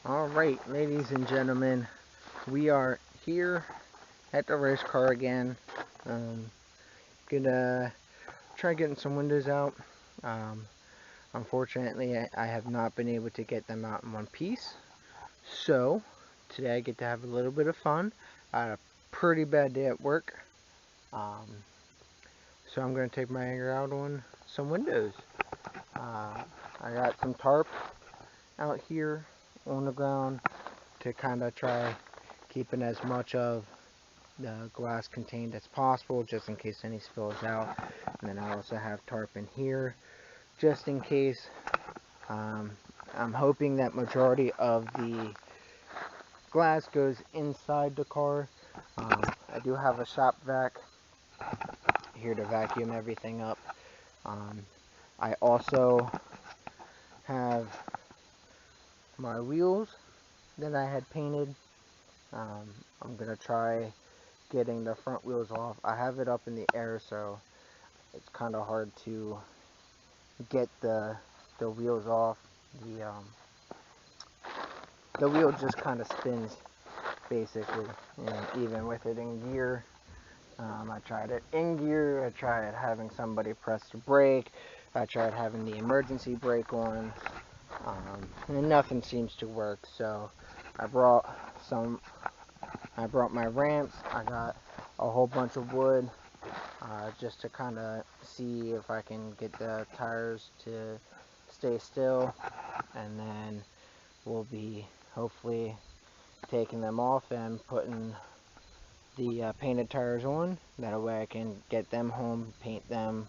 Alright, ladies and gentlemen, we are here at the race car again. Gonna try getting some windows out. Unfortunately, I have not been able to get them out in one piece. So, today I get to have a little bit of fun. I had a pretty bad day at work. So I'm going to take my anger out on some windows. I got some tarp out here on the ground to kind of try keeping as much of the glass contained as possible, just in case any spills out. And then I also have tarp in here just in case. I'm hoping that majority of the glass goes inside the car. I do have a shop vac here to vacuum everything up. I also have my wheels that I had painted. I'm gonna try getting the front wheels off. I have it up in the air, so it's kind of hard to get the wheels off. The wheel just kind of spins, basically, even with it in gear. I tried it in gear. I tried having somebody press the brake. I tried having the emergency brake on, and nothing seems to work. So I brought my ramps. I got a whole bunch of wood, just to kind of see if I can get the tires to stay still, and then we'll be hopefully taking them off and putting the painted tires on. That way I can get them home, paint them,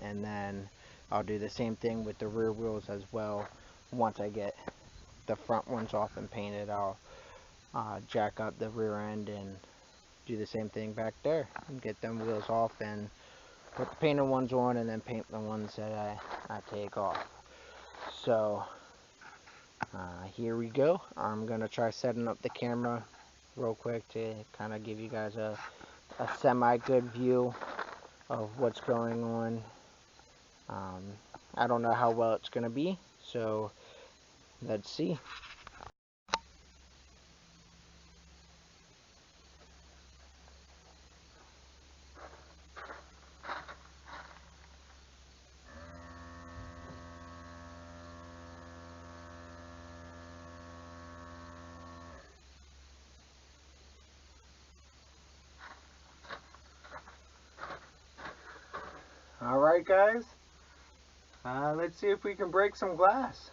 and then I'll do the same thing with the rear wheels as well. Once I get the front ones off and painted, I'll jack up the rear end and do the same thing back there and get them wheels off and put the painted ones on, and then paint the ones that I take off. So here we go. I'm gonna try setting up the camera real quick to kind of give you guys a semi-good view of what's going on. I don't know how well it's gonna be, so let's see. Alright guys, let's see if we can break some glass.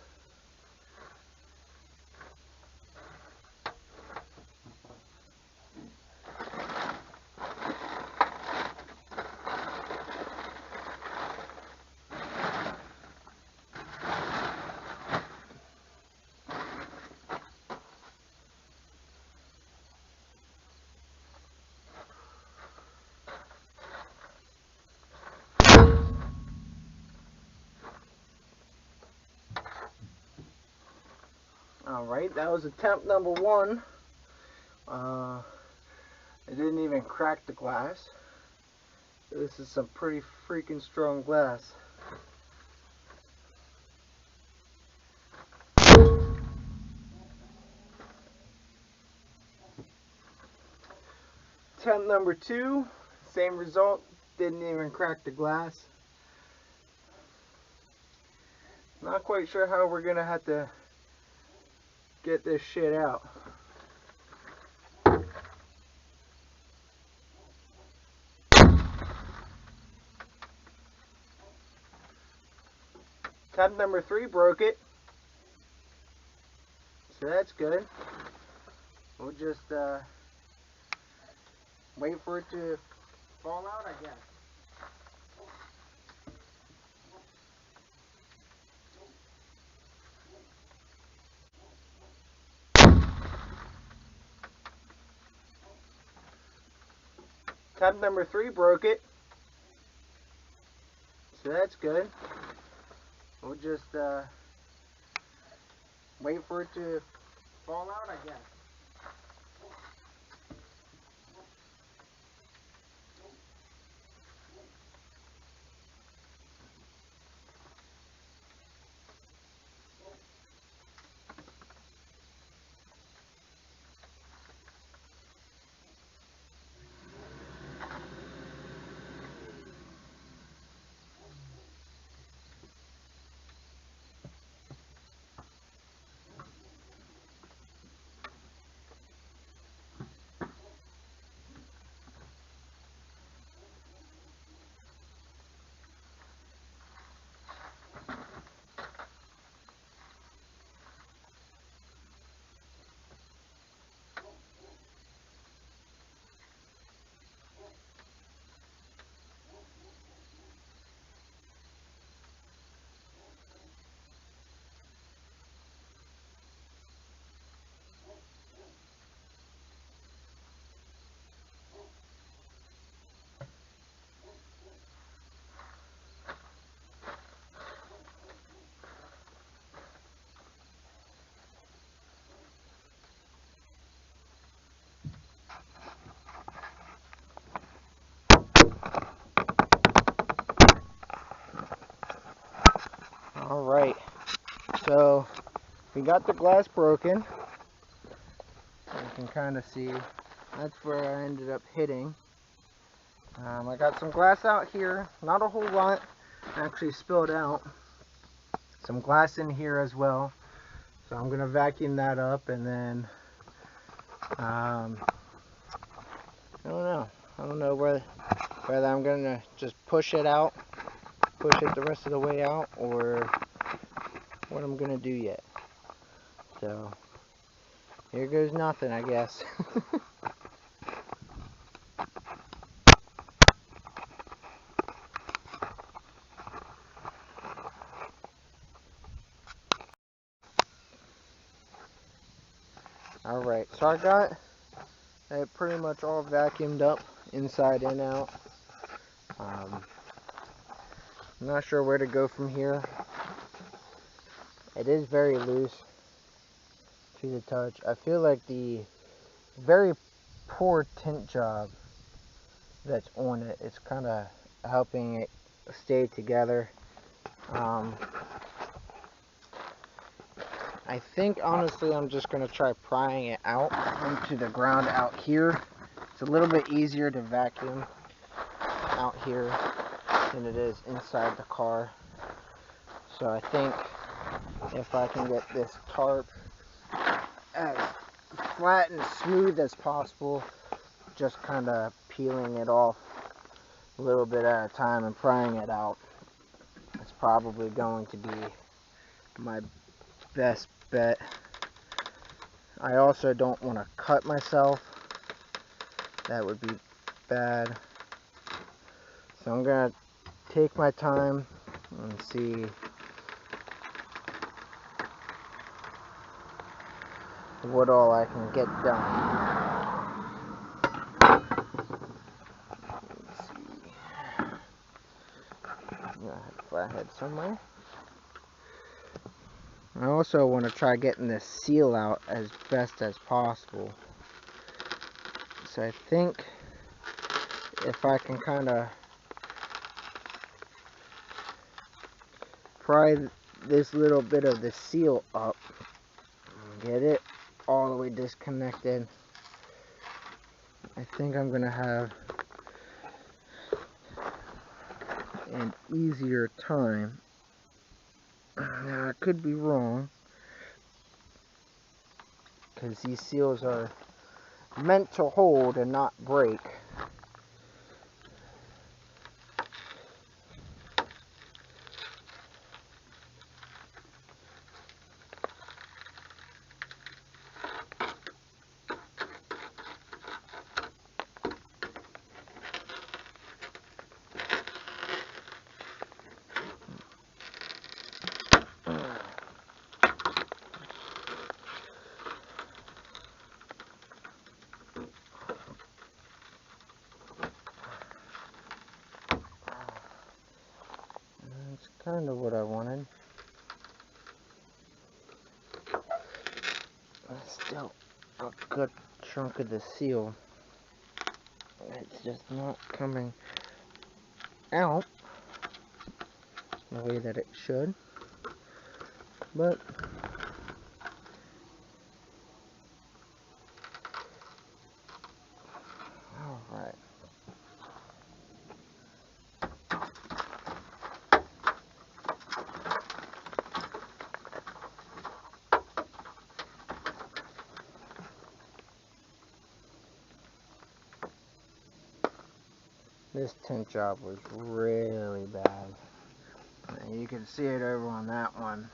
Alright, that was attempt number one. It didn't even crack the glass. This is some pretty freaking strong glass. Attempt number two, same result, didn't even crack the glass. Not quite sure how we're gonna have to get this shit out. Attempt number three broke it, so that's good. We'll just wait for it to fall out, I guess. Attempt number three broke it, so that's good. We'll just wait for it to fall out, I guess. So we got the glass broken. You can kind of see that's where I ended up hitting. I got some glass out here, not a whole lot, actually spilled out. Some glass in here as well. So I'm gonna vacuum that up, and then I don't know whether I'm gonna just push it the rest of the way out, or what I'm gonna do yet. So here goes nothing, I guess. Alright, so I got it pretty much all vacuumed up, inside and out. I'm not sure where to go from here. It is very loose to the touch. I feel like the very poor tint job that's on it is kind of helping it stay together. I think honestly I'm just going to try prying it out into the ground out here. It's a little bit easier to vacuum out here than it is inside the car. So I think if I can get this tarp as flat and smooth as possible, just kind of peeling it off a little bit at a time and prying it out, it's probably going to be my best bet. I also don't want to cut myself. That would be bad. So I'm going to take my time and see what all I can get done. Let's see. I have a flathead somewhere. I also want to try getting this seal out as best as possible. So I think if I can kind of pry this little bit of the seal up and get it all the way disconnected, I think I'm going to have an easier time. Now I could be wrong, because these seals are meant to hold and not break. That's kind of what I wanted. Still a good chunk of the seal. It's just not coming out the way that it should. But alright. This tint job was really bad. And you can see it over on that one,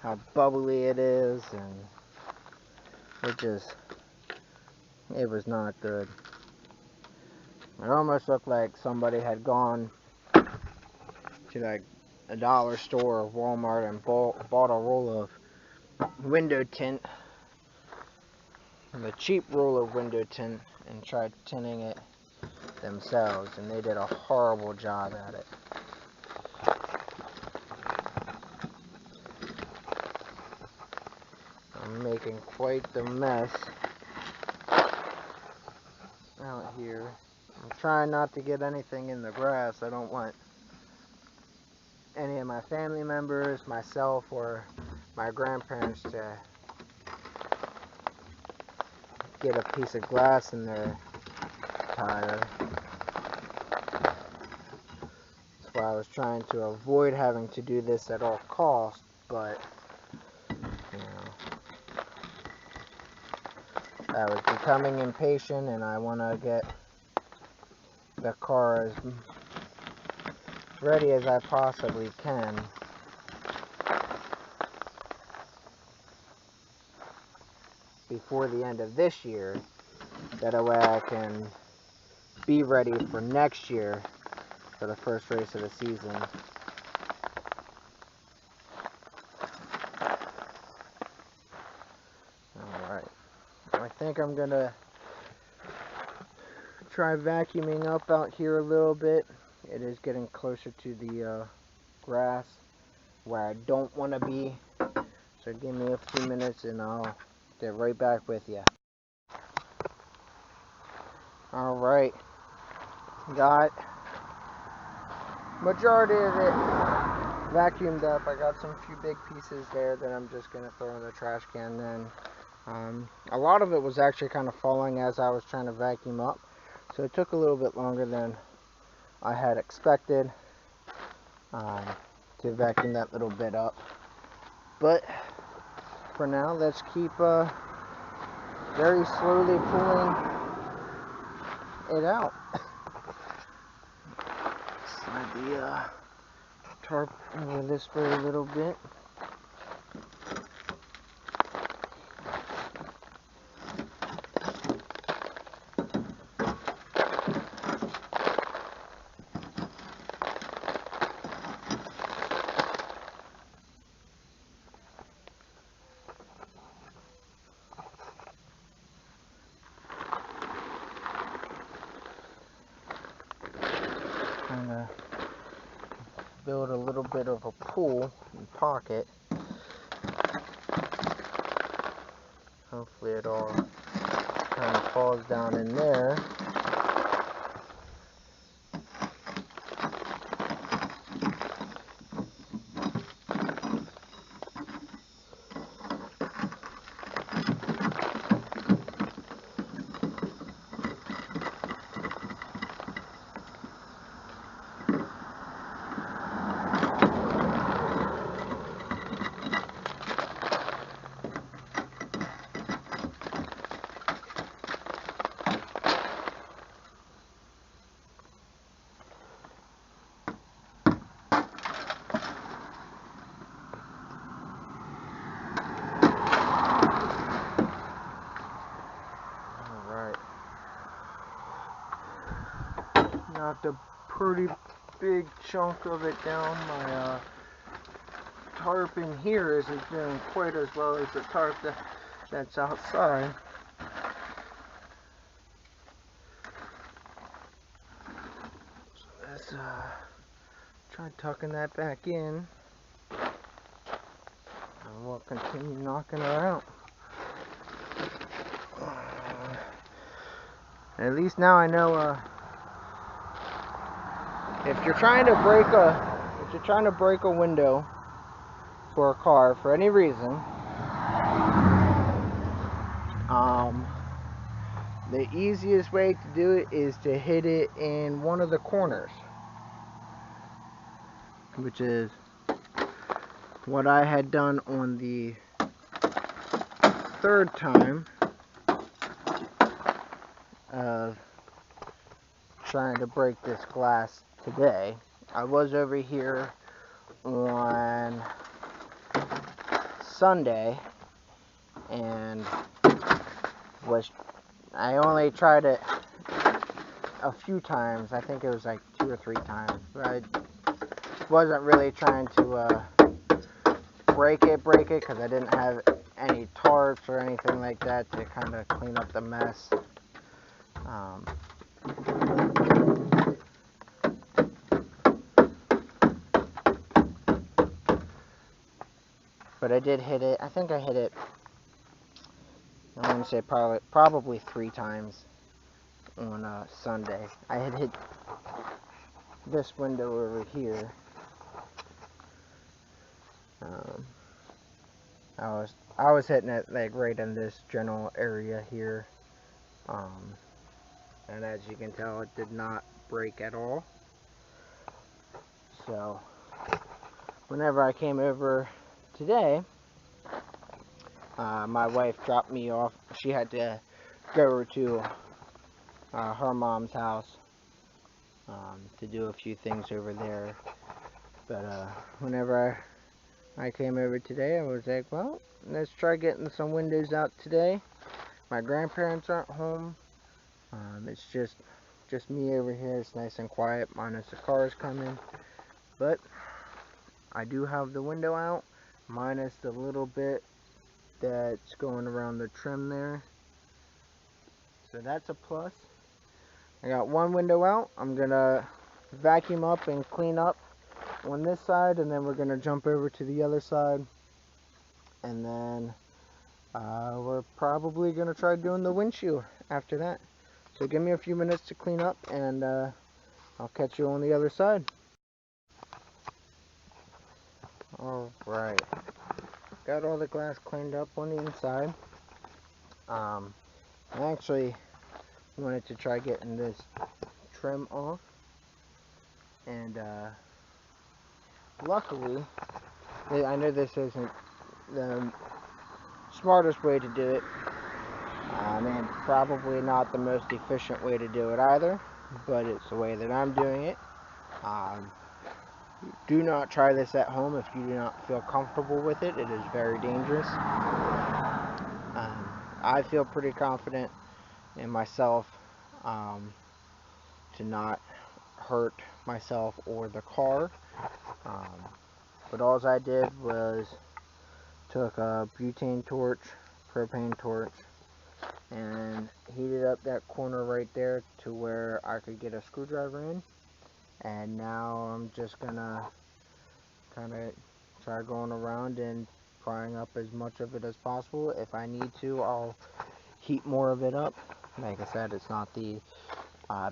how bubbly it is, and it was not good. It almost looked like somebody had gone to like a dollar store or Walmart and bought a roll of window tint, the cheap roll of window tint, and tried tinting it themselves, and they did a horrible job at it. I'm making quite the mess out here. I'm trying not to get anything in the grass. I don't want any of my family members, myself, or my grandparents to get a piece of glass in their tire. That's why I was trying to avoid having to do this at all costs, but you know, I was becoming impatient and I want to get the car as ready as I possibly can. Before the end of this year, that way I can be ready for next year for the first race of the season. Alright, I think I'm gonna try vacuuming up out here a little bit. It is getting closer to the grass where I don't want to be, so give me a few minutes and I'll get right back with you. Alright, got majority of it vacuumed up. I got some few big pieces there that I'm just going to throw in the trash can then. A lot of it was actually kind of falling as I was trying to vacuum up, so it took a little bit longer than I had expected to vacuum that little bit up. But for now, let's keep very slowly pulling it out. Slide the tarp over this way a little bit. Kind of build a little bit of a pool and pocket. Hopefully it all kind of falls down in there. Knocked a pretty big chunk of it down. My tarp in here isn't doing quite as well as the tarp that's outside. So let's try tucking that back in, and we'll continue knocking her out. At least now I know if you're trying to break a window for a car for any reason, the easiest way to do it is to hit it in one of the corners, which is what I had done on the third time of trying to break this glass today. I was over here on Sunday and I only tried it a few times. I think it was like 2 or 3 times. But I wasn't really trying to break it because I didn't have any tarps or anything like that to kind of clean up the mess. But I did hit it. I think I hit it, I want to say probably 3 times on Sunday. I had hit this window over here. I was hitting it like right in this general area here, and as you can tell, it did not break at all. So whenever I came over today, my wife dropped me off. She had to go to her mom's house to do a few things over there. But whenever I came over today, I was like, well, let's try getting some windows out today. My grandparents aren't home. It's just me over here. It's nice and quiet, minus the cars coming. But I do have the window out, minus the little bit that's going around the trim there. So that's a plus. I got one window out. I'm gonna vacuum up and clean up on this side, and then we're gonna jump over to the other side, and then we're probably gonna try doing the windshield after that. So give me a few minutes to clean up, and I'll catch you on the other side. Alright, got all the glass cleaned up on the inside. I actually wanted to try getting this trim off, and luckily, I know this isn't the smartest way to do it, and probably not the most efficient way to do it either, but it's the way that I'm doing it. Do not try this at home if you do not feel comfortable with it. It is very dangerous. I feel pretty confident in myself to not hurt myself or the car. But all I did was took a butane torch, propane torch, and heated up that corner right there to where I could get a screwdriver in. And now I'm just gonna kind of try going around and prying up as much of it as possible. If I need to, I'll heat more of it up. Like I said, it's not the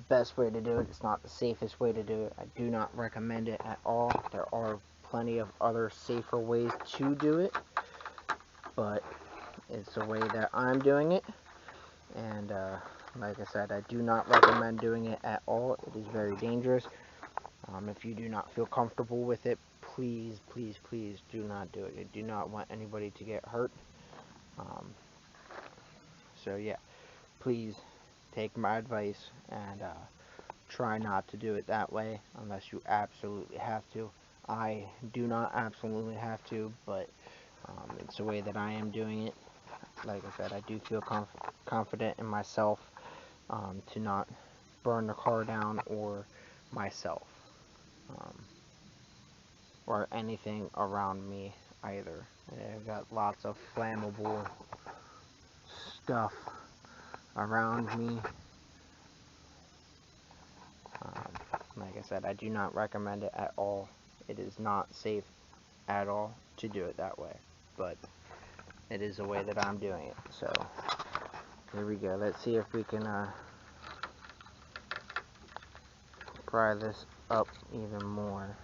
best way to do it. It's not the safest way to do it. I do not recommend it at all. There are plenty of other safer ways to do it, but it's the way that I'm doing it. And like I said, I do not recommend doing it at all. It is very dangerous. If you do not feel comfortable with it, please, please, please do not do it. I do not want anybody to get hurt. So yeah, please take my advice and try not to do it that way unless you absolutely have to. I do not absolutely have to, but it's the way that I am doing it. Like I said, I do feel confident in myself to not burn the car down or myself or anything around me either. I've got lots of flammable stuff around me. Like I said, I do not recommend it at all. It is not safe at all to do it that way, but it is the way that I'm doing it. So here we go. Let's see if we can pry this up even more.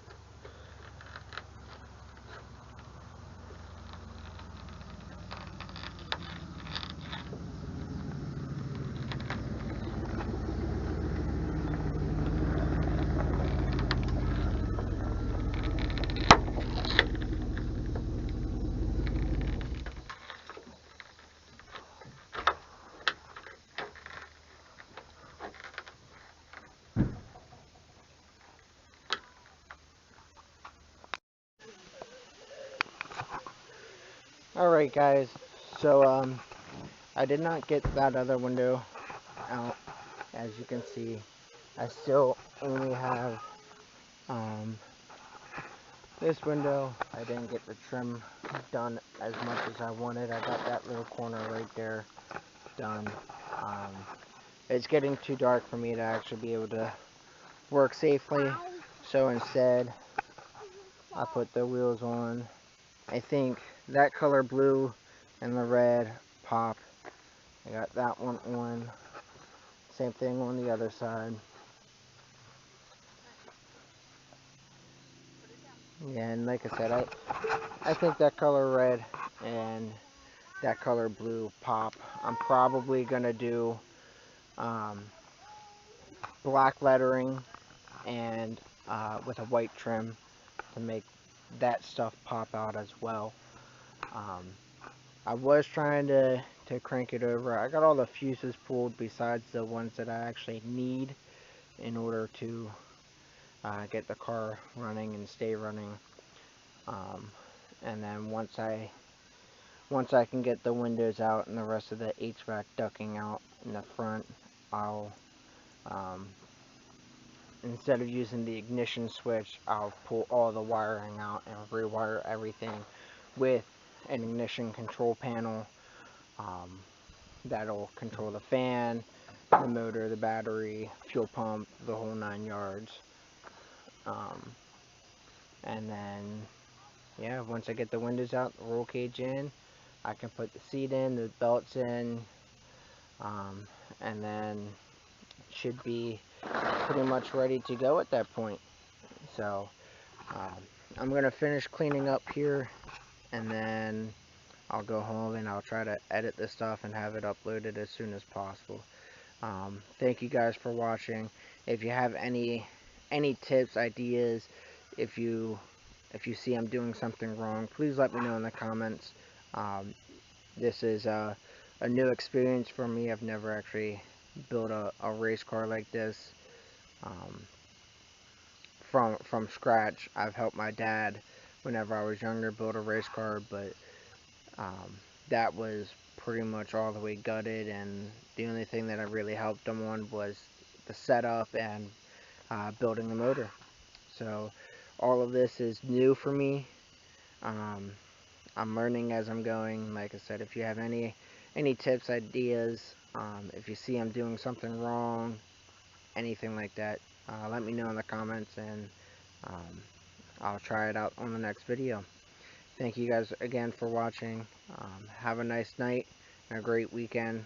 Alright guys, so I did not get that other window out. As you can see, I still only have this window. I didn't get the trim done as much as I wanted. I got that little corner right there done. It's getting too dark for me to actually be able to work safely, so instead I put the wheels on. I think that color blue and the red pop. I got that one on. Same thing on the other side. Yeah, and like I said, I think that color red and that color blue pop. I'm probably gonna do um, black lettering and with a white trim to make that stuff pop out as well. Um, I was trying to crank it over. I got all the fuses pulled besides the ones that I actually need in order to get the car running and stay running. Um, and then once I can get the windows out and the rest of the HVAC ducting out in the front, I'll um, instead of using the ignition switch, I'll pull all the wiring out and rewire everything with an ignition control panel that'll control the fan, the motor, the battery, fuel pump, the whole 9 yards. Um, and then, yeah, once I get the windows out, the roll cage in, I can put the seat in, the belts in, um, and then should be pretty much ready to go at that point. So um, I'm gonna finish cleaning up here, and then I'll go home and I'll try to edit this stuff and have it uploaded as soon as possible. Thank you guys for watching. If you have any tips, ideas, if you see I'm doing something wrong, please let me know in the comments. This is a new experience for me. I've never actually built a race car like this um, from scratch. I've helped my dad whenever I was younger build a race car, but um, that was pretty much all the way gutted, and the only thing that I really helped him on was the setup and building the motor. So all of this is new for me. Um, I'm learning as I'm going. Like I said, if you have any tips, ideas, if you see I'm doing something wrong, anything like that, let me know in the comments, and um, I'll try it out on the next video. Thank you guys again for watching. Have a nice night and a great weekend.